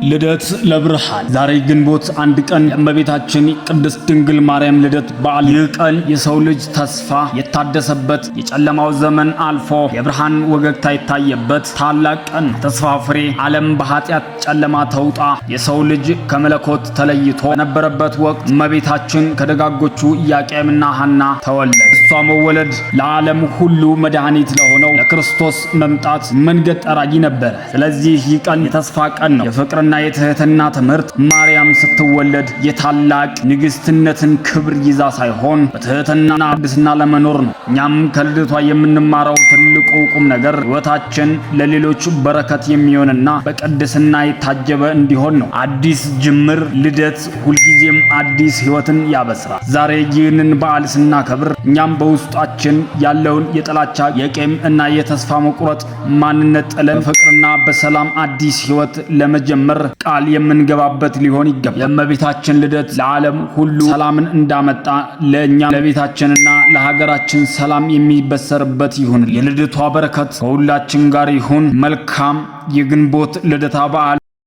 ልደት ለብርሃን ዛሬ ግንቦት አንድ ቀን የእመቤታችን ቅድስት ድንግል ማርያም ልደት በዓል። ይህ ቀን የሰው ልጅ ተስፋ የታደሰበት የጨለማው ዘመን አልፎ የብርሃን ወገግታ የታየበት ታላቅ ቀን። ተስፋ ፍሬ ዓለም በኃጢአት ጨለማ ተውጣ የሰው ልጅ ከመለኮት ተለይቶ በነበረበት ወቅት እመቤታችን ከደጋጎቹ ኢያቄምና ሐና ተወለደ። እሷ መወለድ ለዓለም ሁሉ መድኃኒት ለሆነው ለክርስቶስ መምጣት መንገድ ጠራጊ ነበረ። ስለዚህ ይህ ቀን የተስፋ ቀን ነው። የፍቅርና የትህትና ትምህርት ማርያም ስትወለድ የታላቅ ንግስትነትን ክብር ይዛ ሳይሆን በትህትናና ቅድስና ለመኖር ነው። እኛም ከልደቷ የምንማረው ትልቁ ቁም ነገር ሕይወታችን ለሌሎች በረከት የሚሆንና በቅድስና የታጀበ እንዲሆን ነው። አዲስ ጅምር ልደት ሁልጊዜም አዲስ ሕይወትን ያበስራል። ዛሬ ይህንን በዓል ስናከብር እኛም በውስጣችን ያለውን የጥላቻ የቂም እና የተስፋ መቁረጥ ማንነት ጥለን ፍቅርና በሰላም አዲስ ሕይወት ለመጀመር ቃል የምንገባበት ሊሆን ይገባል። የእመቤታችን ልደት ለዓለም ሁሉ ሰላምን እንዳመጣ ለእኛ ለቤታችንና ለሀገራችን ሰላም የሚበሰርበት ይሁን። የልደቷ በረከት ከሁላችን ጋር ይሁን። መልካም የግንቦት ልደታ በዓል